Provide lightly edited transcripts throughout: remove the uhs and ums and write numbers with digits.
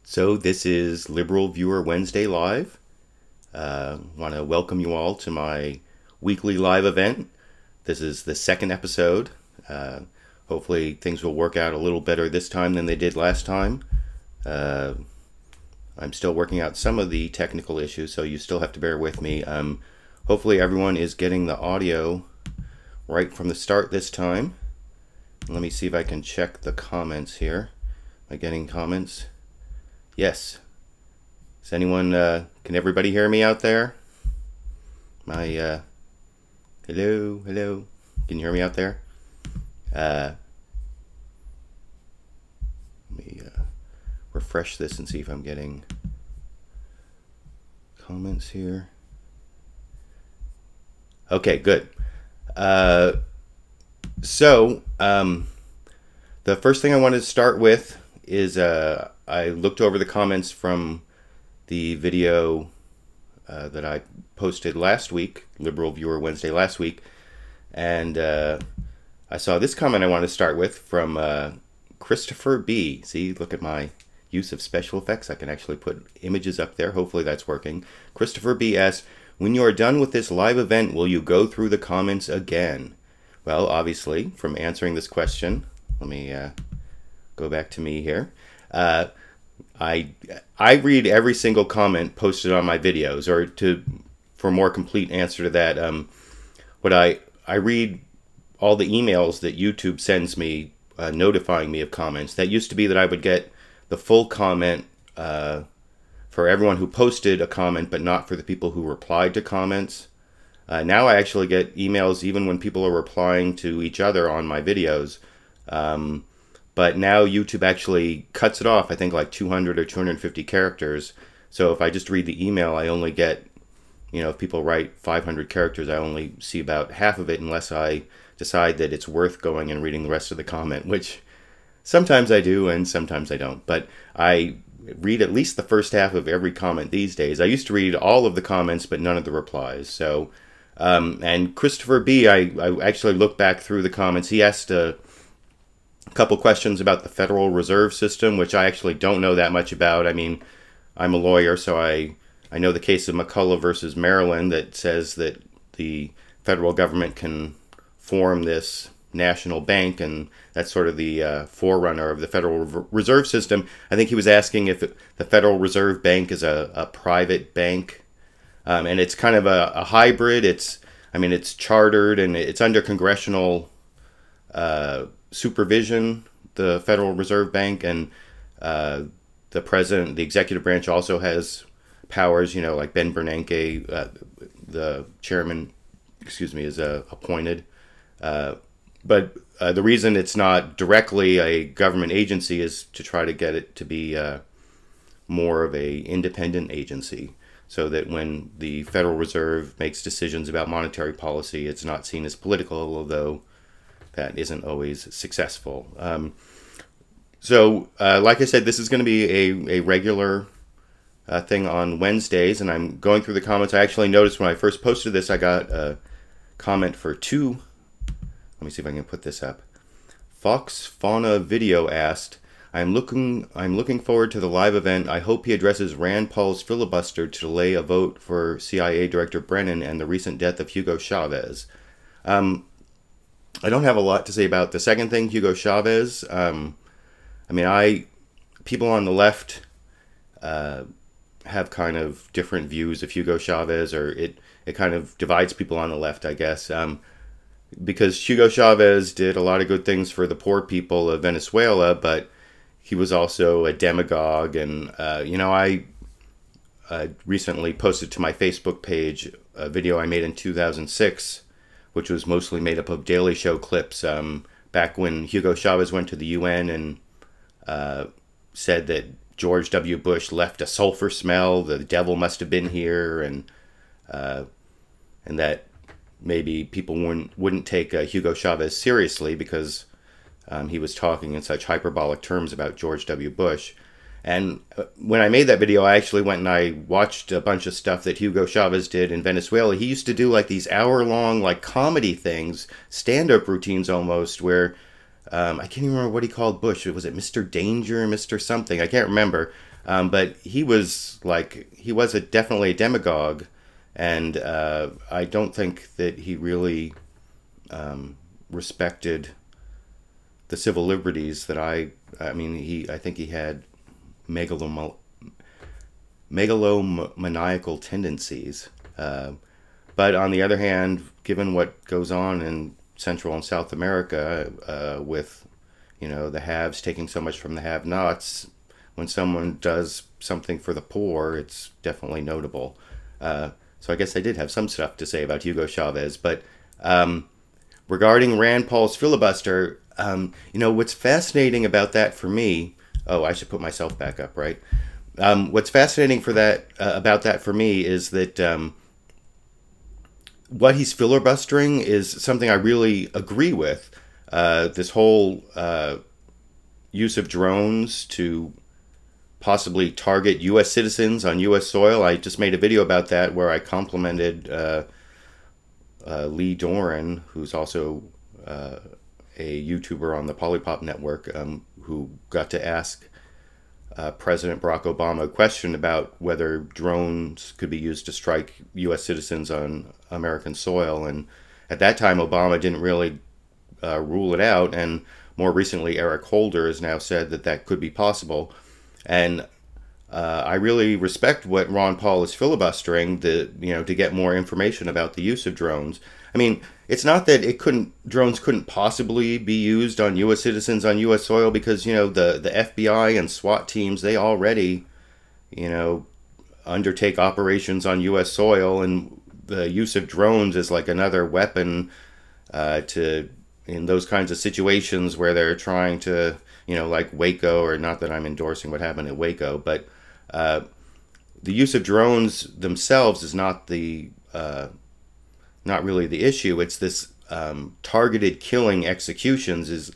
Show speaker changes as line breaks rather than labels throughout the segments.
So this is LiberalViewer Wednesday Live. Want to welcome you all to my weekly live event. This is the second episode. Hopefully things will work out a little better this time than they did last time. I'm still working out some of the technical issues, so you still have to bear with me. Hopefully everyone is getting the audio right from the start this time. Let me see if I can check the comments here. Am I getting comments? Yes. Is anyone, can everybody hear me out there? Hello? Can you hear me out there? Let me refresh this and see if I'm getting comments here. Okay, good. The first thing I wanted to start with is I looked over the comments from the video that I posted last week, LiberalViewer Wednesday last week, and I saw this comment I want to start with from Christopher B. See, look at my use of special effects. I can actually put images up there. Hopefully that's working. Christopher B. asks, when you are done with this live event, will you go through the comments again? Well, obviously, from answering this question, let me go back to me here. I read every single comment posted on my videos, or for a more complete answer to that, I read all the emails that YouTube sends me notifying me of comments. That used to be that I would get the full comment for everyone who posted a comment, but not for the people who replied to comments. Now I actually get emails even when people are replying to each other on my videos. But now YouTube actually cuts it off, I think like 200 or 250 characters. So if I just read the email, I only get, if people write 500 characters, I only see about half of it unless I decide that it's worth going and reading the rest of the comment, which sometimes I do and sometimes I don't. But I read at least the first half of every comment these days. I used to read all of the comments, but none of the replies. So, and Christopher B., I actually looked back through the comments. He asked a couple questions about the Federal Reserve System, which I actually don't know that much about. I mean, I'm a lawyer, so I know the case of McCullough versus Maryland that says that the federal government can form this national bank, and that's sort of the forerunner of the Federal Reserve System. I think he was asking if the Federal Reserve Bank is a private bank, and it's kind of a hybrid. It's chartered and it's under congressional supervision, the Federal Reserve Bank, and the president, the executive branch, also has powers, like Ben Bernanke, the chairman, is appointed. But the reason it's not directly a government agency is to try to get it to be more of a independent agency, so that when the Federal Reserve makes decisions about monetary policy, it's not seen as political, although that isn't always successful. Like I said, this is going to be a regular thing on Wednesdays, and I'm going through the comments. I actually noticed when I first posted this, I got a comment for two. Let me see if I can put this up. Fox Fauna Video asked, I'm looking forward to the live event. I hope he addresses Rand Paul's filibuster to delay a vote for CIA Director Brennan and the recent death of Hugo Chavez. I don't have a lot to say about the second thing, Hugo Chavez. People on the left have kind of different views of Hugo Chavez, or it kind of divides people on the left, I guess. Because Hugo Chavez did a lot of good things for the poor people of Venezuela, but he was also a demagogue. And, I recently posted to my Facebook page a video I made in 2006, which was mostly made up of Daily Show clips, back when Hugo Chavez went to the UN and said that George W. Bush left a sulfur smell, the devil must have been here, and that maybe people wouldn't take Hugo Chavez seriously because he was talking in such hyperbolic terms about George W. Bush. And when I made that video, I actually went and I watched a bunch of stuff that Hugo Chavez did in Venezuela. He used to do like these hour-long like comedy things, stand-up routines almost, where I can't even remember what he called Bush. Was it Mr. Danger, Mr. something? I can't remember. But he was definitely a demagogue, and I don't think that he really respected the civil liberties that I think he had megalomaniacal tendencies. But on the other hand, given what goes on in Central and South America, with the haves taking so much from the have-nots, when someone does something for the poor, it's definitely notable. So I guess I did have some stuff to say about Hugo Chavez. But regarding Rand Paul's filibuster, what's fascinating about that for me... Oh, I should put myself back up, right? What's fascinating about that for me is that what he's filibustering is something I really agree with. This whole use of drones to possibly target U.S. citizens on U.S. soil. I just made a video about that where I complimented Lee Doran, who's also a YouTuber on the Polypop Network, who got to ask President Barack Obama a question about whether drones could be used to strike U.S. citizens on American soil. And at that time, Obama didn't really rule it out. And more recently, Eric Holder has now said that that could be possible. And I really respect what Ron Paul is filibustering, to get more information about the use of drones. I mean, it's not that drones couldn't possibly be used on U.S. citizens on U.S. soil, because, the FBI and SWAT teams, they already, undertake operations on U.S. soil, and the use of drones is like another weapon in those kinds of situations where they're trying to, like Waco, or not that I'm endorsing what happened at Waco, but the use of drones themselves is not really the issue. It's this targeted killing executions, is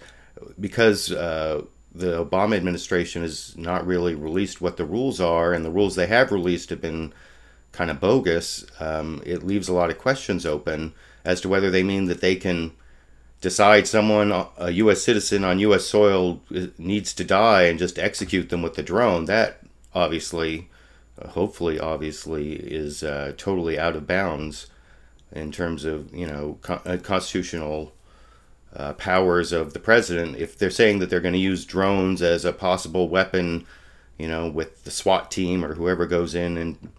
because the Obama administration has not really released what the rules are, and the rules they have released have been kind of bogus. It leaves a lot of questions open as to whether they mean that they can decide someone, a U.S. citizen on U.S. soil, needs to die and just execute them with the drone. That obviously, hopefully, is totally out of bounds in terms of, constitutional powers of the president. If they're saying that they're going to use drones as a possible weapon, with the SWAT team or whoever goes in and,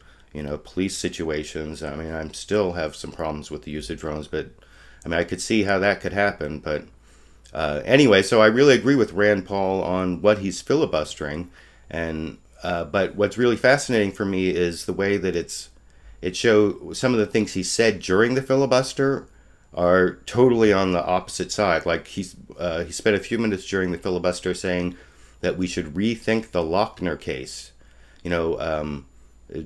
police situations, I mean, I still have some problems with the use of drones, but I mean, I could see how that could happen. But anyway, so I really agree with Rand Paul on what he's filibustering. And but what's really fascinating for me is the way that it shows some of the things he said during the filibuster are totally on the opposite side. Like he spent a few minutes during the filibuster saying that we should rethink the Lochner case.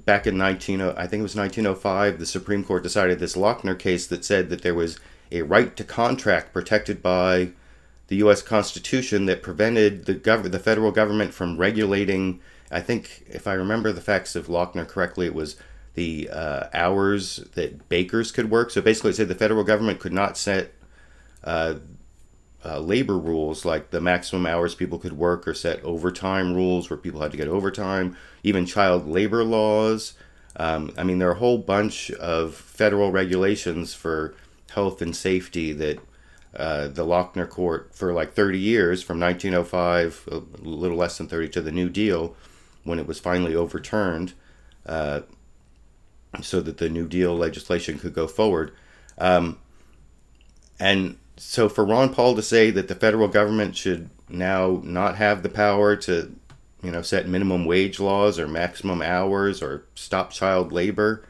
Back in I think it was 1905, the Supreme Court decided this Lochner case that said that there was a right to contract protected by the U.S. Constitution that prevented the federal government from regulating. I think, if I remember the facts of Lochner correctly, it was the hours that bakers could work. So basically it said the federal government could not set labor rules, like the maximum hours people could work, or set overtime rules where people had to get overtime, even child labor laws. I mean, there are a whole bunch of federal regulations for health and safety that the Lochner court, for like 30 years, from 1905, a little less than 30, to the New Deal, when it was finally overturned, so that the New Deal legislation could go forward. And so for Ron Paul to say that the federal government should now not have the power to, set minimum wage laws or maximum hours or stop child labor,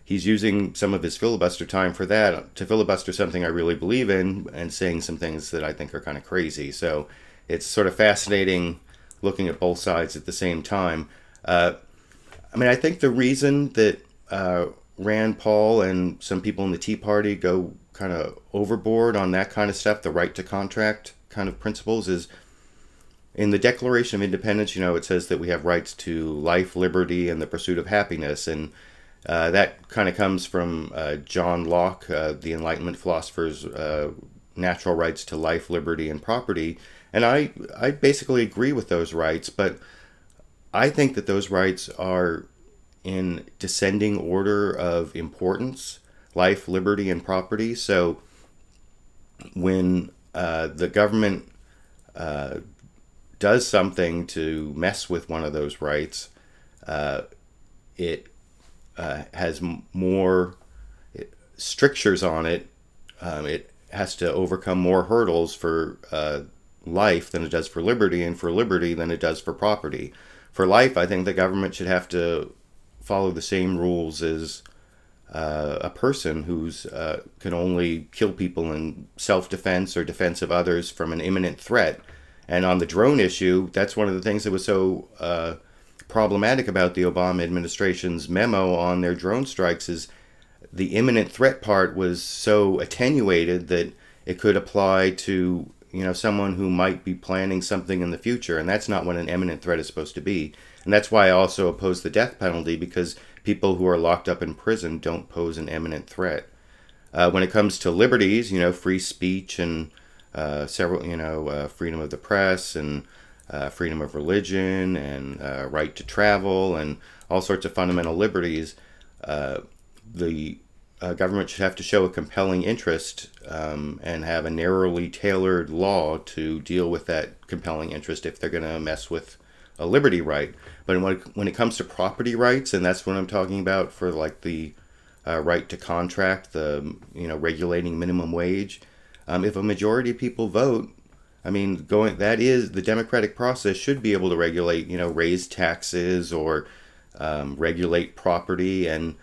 he's using some of his filibuster time for that, to filibuster something I really believe in, and saying some things that I think are kind of crazy. So it's sort of fascinating looking at both sides at the same time. I mean, I think the reason that Rand Paul and some people in the Tea Party go kind of overboard on that kind of stuff, the right to contract kind of principles, is in the Declaration of Independence, it says that we have rights to life, liberty, and the pursuit of happiness. And that kind of comes from John Locke, the Enlightenment philosopher's natural rights to life, liberty, and property. And I basically agree with those rights, but I think that those rights are in descending order of importance: life, liberty, and property. So when the government does something to mess with one of those rights, it has more strictures on it. It has to overcome more hurdles for life than it does for liberty, and for liberty than it does for property. For life, I think the government should have to follow the same rules as a person who's can only kill people in self-defense or defense of others from an imminent threat. And on the drone issue, that's one of the things that was so problematic about the Obama administration's memo on their drone strikes, is the imminent threat part was so attenuated that it could apply to, you know, someone who might be planning something in the future, and that's not what an imminent threat is supposed to be. And that's why I also oppose the death penalty, because people who are locked up in prison don't pose an imminent threat. When it comes to liberties, you know, free speech and several, you know, freedom of the press and freedom of religion and right to travel and all sorts of fundamental liberties, the government should have to show a compelling interest and have a narrowly tailored law to deal with that compelling interest if they're going to mess with a liberty right. But when it comes to property rights, and that's what I'm talking about for like the right to contract, the, you know, regulating minimum wage, if a majority of people vote, I mean, that is the democratic process should be able to regulate, you know, raise taxes or regulate property, and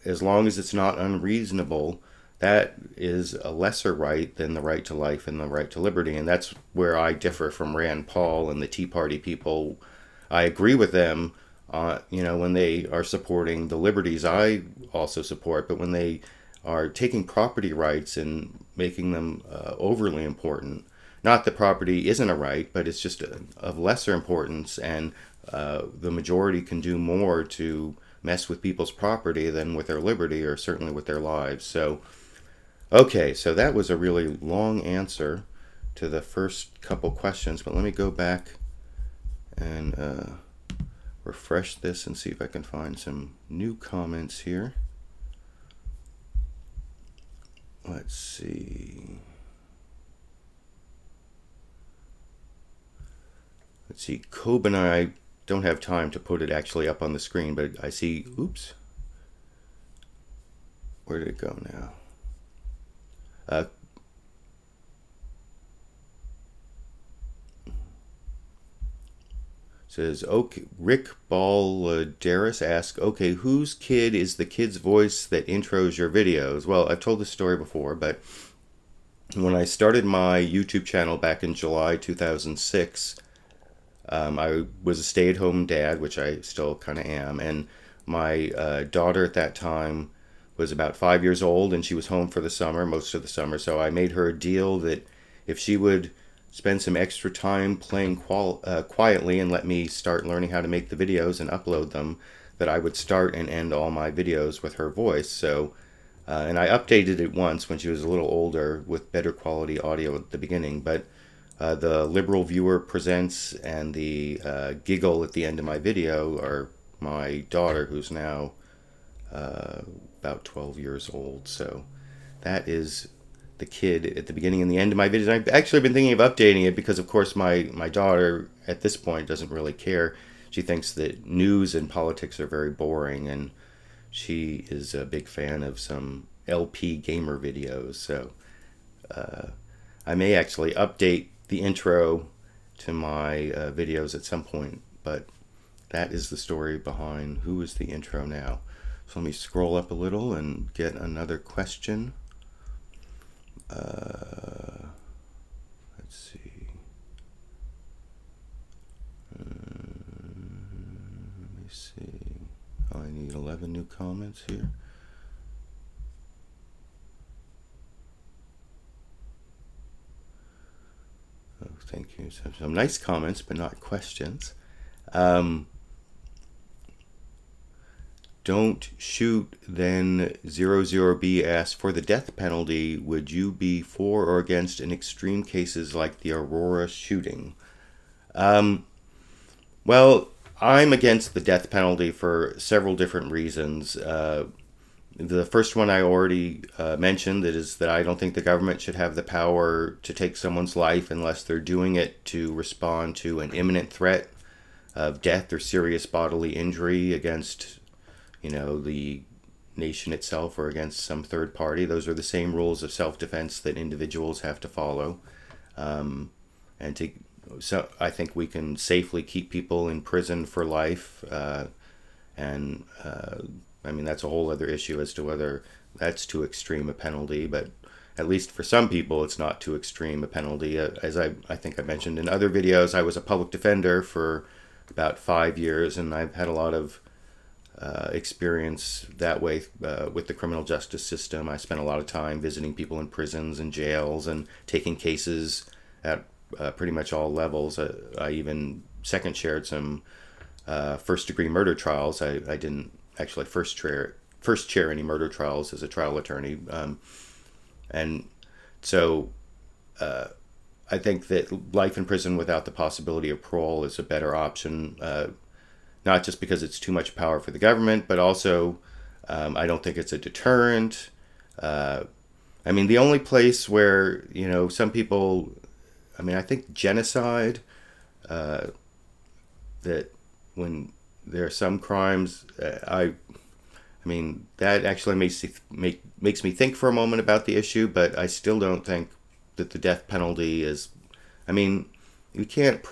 as long as it's not unreasonable, that is a lesser right than the right to life and the right to liberty. And that's where I differ from Rand Paul and the Tea Party people. I agree with them, you know, when they are supporting the liberties I also support, but when they are taking property rights and making them overly important, not that property isn't a right, but it's just of lesser importance, and the majority can do more to mess with people's property than with their liberty, or certainly with their lives. So, okay, so that was a really long answer to the first couple questions, but let me go back and refresh this and see if I can find some new comments here. Let's see. Let's see, Cobe and I don't have time to put it actually up on the screen, but I see, oops, where did it go now? Says, okay, Rick Balderas asks, okay, whose kid is the kid's voice that intros your videos? Well, I've told this story before, but when I started my YouTube channel back in July 2006, I was a stay-at-home dad, which I still kind of am, and my daughter at that time was about 5 years old, and she was home for the summer, most of the summer, so I made her a deal that if she would spend some extra time playing quietly and let me start learning how to make the videos and upload them, that I would start and end all my videos with her voice. So, and I updated it once when she was a little older with better quality audio at the beginning, but the LiberalViewer presents and the giggle at the end of my video are my daughter, who's now about 12 years old. So that is the kid at the beginning and the end of my videos. I've actually been thinking of updating it because, of course, my daughter at this point doesn't really care. She thinks that news and politics are very boring, and she is a big fan of some LP gamer videos. So I may actually update the intro to my videos at some point, but that is the story behind who is the intro now. So let me scroll up a little and get another question. Let's see. Let me see. Oh, I need 11 new comments here. Oh, thank you. Some nice comments, but not questions. Don't shoot, then 00B asks, for the death penalty, would you be for or against in extreme cases like the Aurora shooting? Well, I'm against the death penalty for several different reasons. The first one I already mentioned, that is that I don't think the government should have the power to take someone's life unless they're doing it to respond to an imminent threat of death or serious bodily injury against, the nation itself or against some third party. Those are the same rules of self-defense that individuals have to follow. So I think we can safely keep people in prison for life. That's a whole other issue as to whether that's too extreme a penalty, but at least for some people, it's not too extreme a penalty. As I think I mentioned in other videos, I was a public defender for about 5 years, and I've had a lot of experience that way with the criminal justice system. I spent a lot of time visiting people in prisons and jails and taking cases at pretty much all levels. I even second chaired some first-degree murder trials. I didn't actually first chair any murder trials as a trial attorney, and so I think that life in prison without the possibility of parole is a better option. Not just because it's too much power for the government, but also I don't think it's a deterrent. The only place where some people, I think genocide, that when there are some crimes, that actually makes me think for a moment about the issue, but I still don't think that the death penalty is, you can't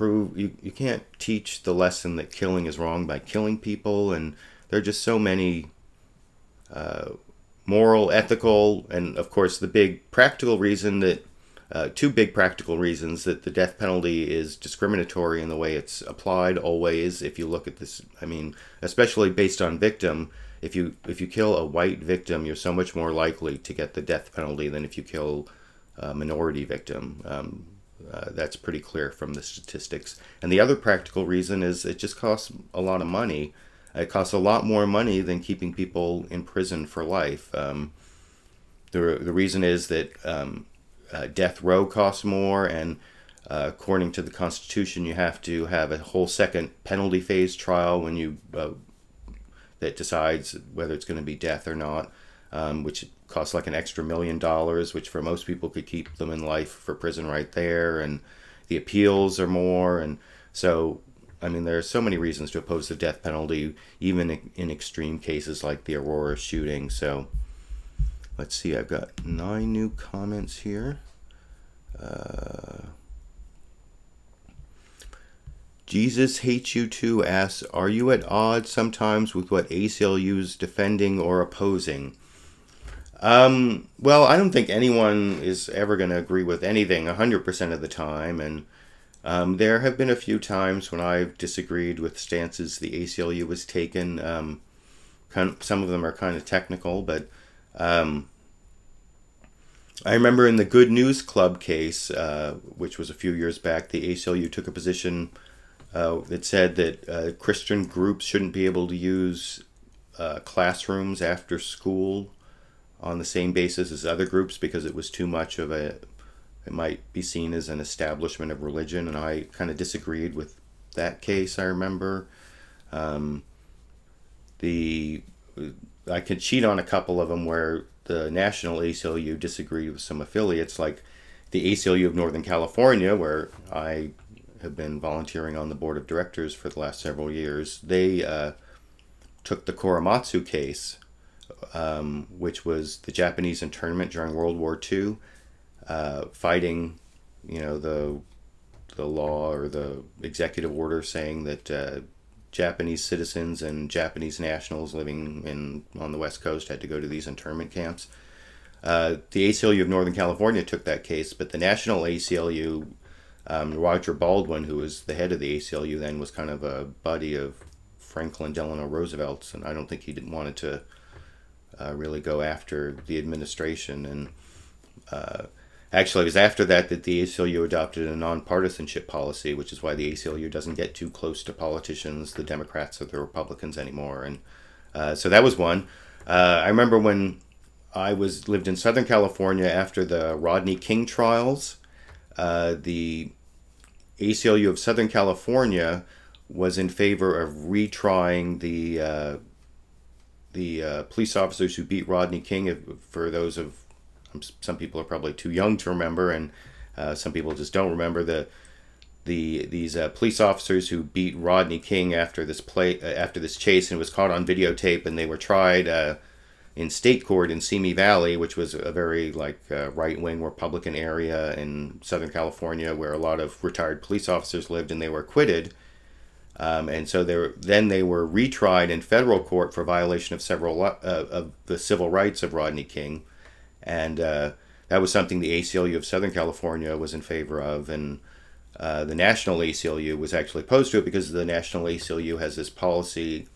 teach the lesson that killing is wrong by killing people, and there are just so many moral, ethical, and of course the big practical reason that two big practical reasons that the death penalty is discriminatory in the way it's applied always. If you look at this, especially based on victim, if you kill a white victim, you're so much more likely to get the death penalty than if you kill a minority victim. That's pretty clear from the statistics. And the other practical reason is it just costs a lot of money. It costs a lot more money than keeping people in prison for life. The reason is that death row costs more, and according to the Constitution, you have to have a whole second penalty phase trial when you that decides whether it's going to be death or not, which costs like an extra $1 million, which for most people could keep them in life for prison right there, and the appeals are more, and so there are so many reasons to oppose the death penalty, even in extreme cases like the Aurora shooting. So let's see, I've got 9 new comments here. Jesus Hates You Too asks, are you at odds sometimes with what ACLU is defending or opposing? Well, I don't think anyone is ever going to agree with anything 100% of the time, and there have been a few times when I've disagreed with stances the ACLU has taken. Some of them are kind of technical, but I remember in the Good News Club case, which was a few years back, the ACLU took a position that said that Christian groups shouldn't be able to use classrooms after school on the same basis as other groups because it was too much of it might be seen as an establishment of religion, and I kind of disagreed with that case, I remember. I could cheat on a couple of them where the national ACLU disagreed with some affiliates, like the ACLU of Northern California, where I have been volunteering on the board of directors for the last several years. They took the Korematsu case, which was the Japanese internment during World War II, fighting, the law or the executive order saying that Japanese citizens and Japanese nationals living on the West Coast had to go to these internment camps. The ACLU of Northern California took that case, but the national ACLU, Roger Baldwin, who was the head of the ACLU then, was kind of a buddy of Franklin Delano Roosevelt's, and I don't think he wanted to really go after the administration. And actually, it was after that the ACLU adopted a nonpartisanship policy, which is why the ACLU doesn't get too close to politicians, the Democrats or the Republicans anymore. And so that was one. I remember when I lived in Southern California after the Rodney King trials, the ACLU of Southern California was in favor of retrying the police officers who beat Rodney King. For those of some people are probably too young to remember, and some people just don't remember these police officers who beat Rodney King after this chase, and it was caught on videotape, and they were tried in state court in Simi Valley, which was a very right-wing Republican area in Southern California, where a lot of retired police officers lived, and they were acquitted. And so they were retried in federal court for violation of several of the civil rights of Rodney King, and that was something the ACLU of Southern California was in favor of, and the National ACLU was actually opposed to it because the National ACLU has this policy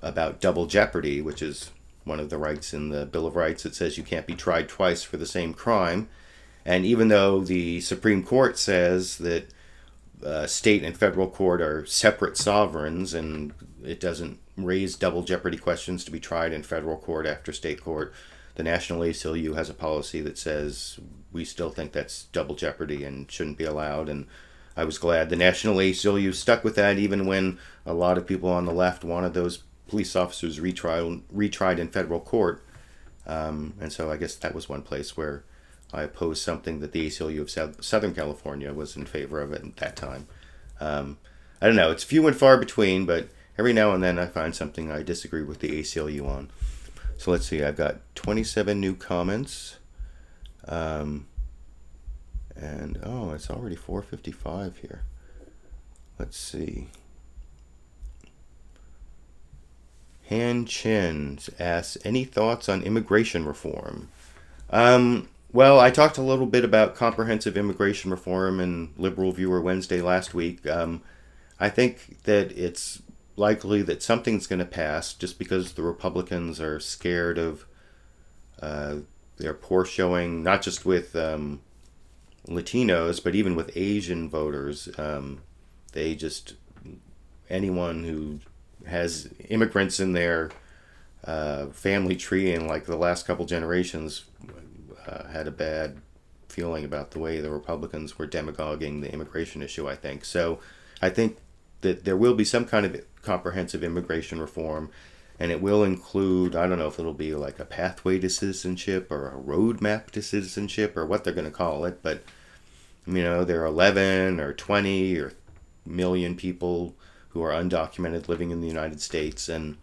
about double jeopardy, which is one of the rights in the Bill of Rights. It says you can't be tried twice for the same crime, and even though the Supreme Court says that state and federal court are separate sovereigns, and it doesn't raise double jeopardy questions to be tried in federal court after state court, the National ACLU has a policy that says we still think that's double jeopardy and shouldn't be allowed. And I was glad the National ACLU stuck with that, even when a lot of people on the left wanted those police officers retried in federal court. And so I guess that was one place where I opposed something that the ACLU of Southern California was in favor of at that time. I don't know, it's few and far between, but every now and then I find something I disagree with the ACLU on. So let's see, I've got 27 new comments. And oh, it's already 4:55 here. Let's see. Han Chin asks, any thoughts on immigration reform? Well, I talked a little bit about comprehensive immigration reform in LiberalViewer Wednesday last week. I think that it's likely that something's going to pass just because the Republicans are scared of their poor showing, not just with Latinos, but even with Asian voters. They just, anyone who has immigrants in their family tree in like the last couple generations had a bad feeling about the way the Republicans were demagoguing the immigration issue, I think. So I think that there will be some kind of comprehensive immigration reform, and it will include, I don't know if it'll be like a pathway to citizenship or a roadmap to citizenship or what they're going to call it, but you know, there are 11 or 20 or million people who are undocumented living in the United States, and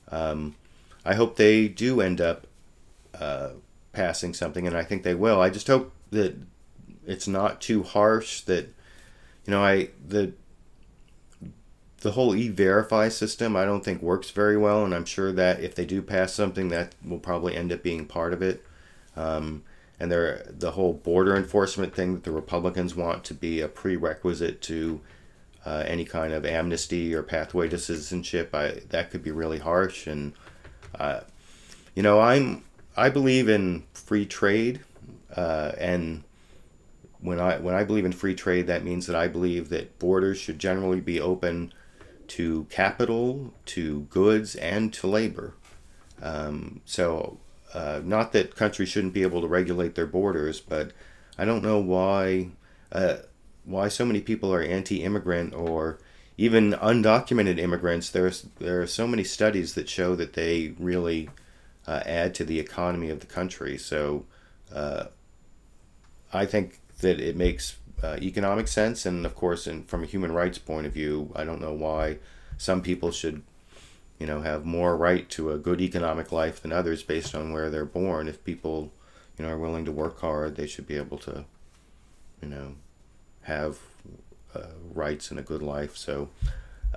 I hope they do end up passing something, and I think they will. I just hope that it's not too harsh, that, you know, the whole E-Verify system I don't think works very well, and I'm sure that if they do pass something, that will probably end up being part of it. And the whole border enforcement thing that the Republicans want to be a prerequisite to any kind of amnesty or pathway to citizenship, that could be really harsh. And you know, I believe in free trade, and when I believe in free trade, that means that I believe that borders should generally be open to capital, to goods, and to labor. So not that countries shouldn't be able to regulate their borders, but I don't know why so many people are anti-immigrant or even undocumented immigrants. There are so many studies that show that they really add to the economy of the country. So I think that it makes economic sense, and of course, from a human rights point of view, I don't know why some people should, you know, have more right to a good economic life than others based on where they're born. If people, you know, are willing to work hard, they should be able to, you know, have rights and a good life. So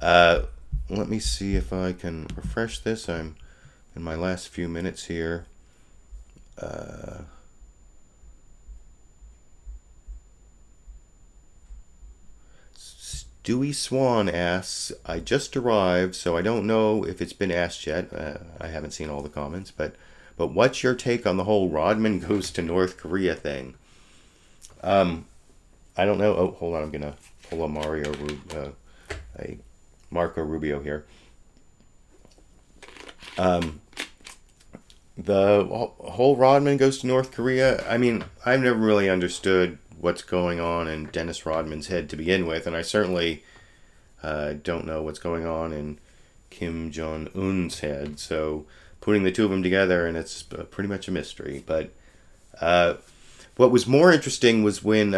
let me see if I can refresh this. I'm in my last few minutes here. Dewey Swan asks, I just arrived, so I don't know if it's been asked yet. I haven't seen all the comments, but what's your take on the whole Rodman goes to North Korea thing? I don't know. Oh, hold on. I'm going to pull a Marco Rubio here. The whole Rodman goes to North Korea. I mean, I've never really understood what's going on in Dennis Rodman's head to begin with, and I certainly Don't know what's going on in Kim Jong-un's head. So putting the two of them together, and it's pretty much a mystery. But what was more interesting was when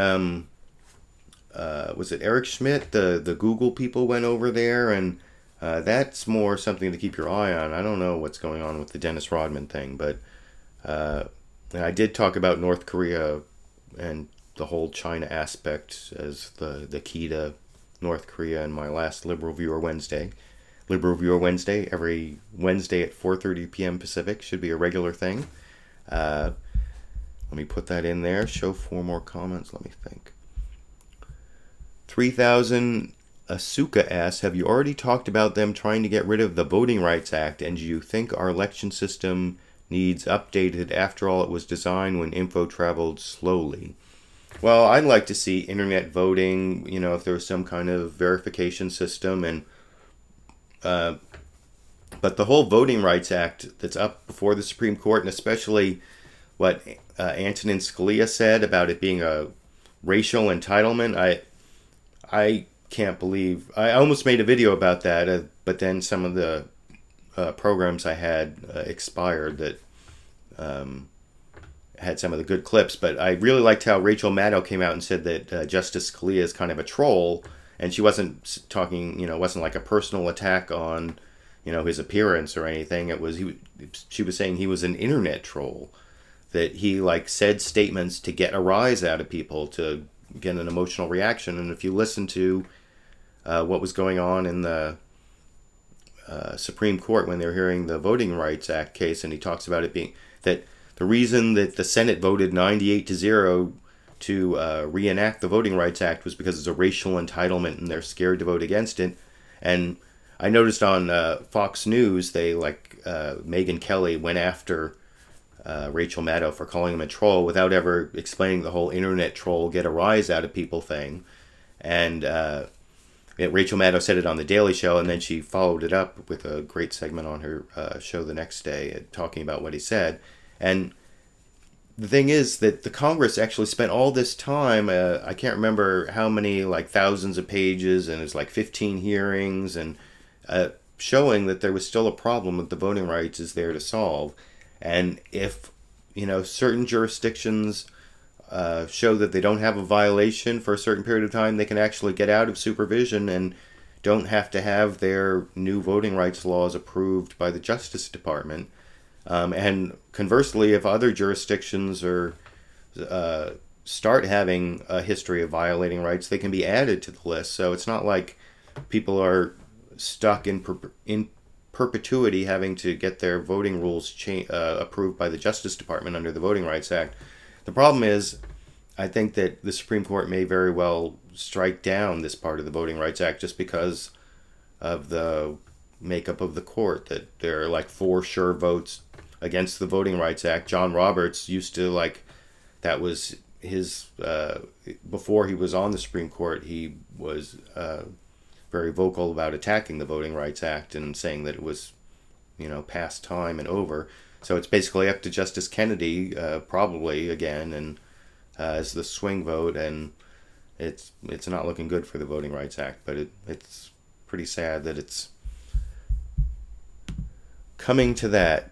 was it Eric Schmidt, the Google people went over there, and that's more something to keep your eye on. I don't know what's going on with the Dennis Rodman thing, but I did talk about North Korea and the whole China aspect as the key to North Korea in my last Liberal Viewer Wednesday. Liberal Viewer Wednesday, every Wednesday at 4:30 p.m. Pacific, should be a regular thing. Let me put that in there. Show 4 more comments. Let me think. 3000 Asuka asks, have you already talked about them trying to get rid of the Voting Rights Act, and do you think our election system needs updated? After all, it was designed when info traveled slowly. Well, I'd like to see internet voting, you know, if there was some kind of verification system, and but the whole Voting Rights Act that's up before the Supreme Court, and especially what Antonin Scalia said about it being a racial entitlement, I can't believe. I almost made a video about that, but then some of the programs I had expired that had some of the good clips. But I really liked how Rachel Maddow came out and said that Justice Scalia is kind of a troll, and she wasn't talking, you know, it wasn't like a personal attack on, you know, his appearance or anything. It was she was saying he was an internet troll, that he like said statements to get a rise out of people, to get an emotional reaction. And if you listen to what was going on in the Supreme Court when they were hearing the Voting Rights Act case, and he talks about it being that the reason that the Senate voted 98-0 to reenact the Voting Rights Act was because it's a racial entitlement and they're scared to vote against it. And I noticed on Fox News, they Megyn Kelly went after Rachel Maddow for calling him a troll without ever explaining the whole internet troll get a rise out of people thing. And Rachel Maddow said it on The Daily Show, and then she followed it up with a great segment on her show the next day talking about what he said. And the thing is that the Congress actually spent all this time, I can't remember how many, like thousands of pages, and it's like 15 hearings, and showing that there was still a problem that the voting rights is there to solve. And if, you know, certain jurisdictions show that they don't have a violation for a certain period of time, they can actually get out of supervision and don't have to have their new voting rights laws approved by the Justice Department. And conversely, if other jurisdictions start having a history of violating rights, they can be added to the list. So it's not like people are stuck in perpetuity having to get their voting rules approved by the Justice Department under the Voting Rights Act. The problem is, I think that the Supreme Court may very well strike down this part of the Voting Rights Act just because of the makeup of the court, that there are like 4 sure votes against the Voting Rights Act. John Roberts used to, like, that was his, before he was on the Supreme Court, he was very vocal about attacking the Voting Rights Act and saying that it was, you know, past time and over. So it's basically up to Justice Kennedy, probably again, and as the swing vote, and it's not looking good for the Voting Rights Act. But it's pretty sad that it's coming to that.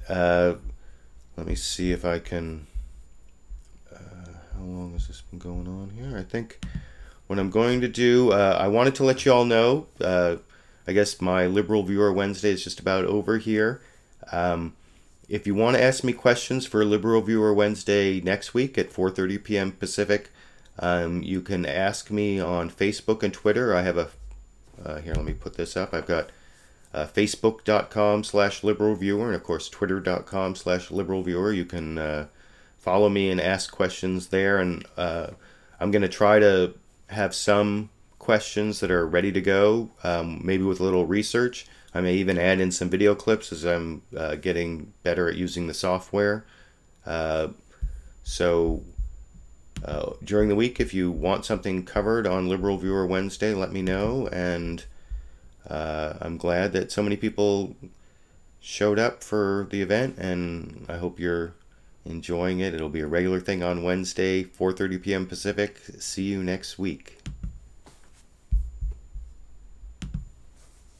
Let me see if I can. How long has this been going on here? I think what I'm going to do, I wanted to let you all know, I guess my Liberal Viewer Wednesday is just about over here. If you want to ask me questions for Liberal Viewer Wednesday next week at 4:30 p.m. Pacific, you can ask me on Facebook and Twitter. I have here, let me put this up. I've got Facebook.com/LiberalViewer, and of course Twitter.com/LiberalViewer. You can follow me and ask questions there, and I'm going to try to have some questions that are ready to go, maybe with a little research. I may even add in some video clips as I'm getting better at using the software. So during the week, if you want something covered on Liberal Viewer Wednesday, let me know. And I'm glad that so many people showed up for the event, and I hope you're enjoying it. It'll be a regular thing on Wednesday, 4:30 p.m. Pacific. See you next week.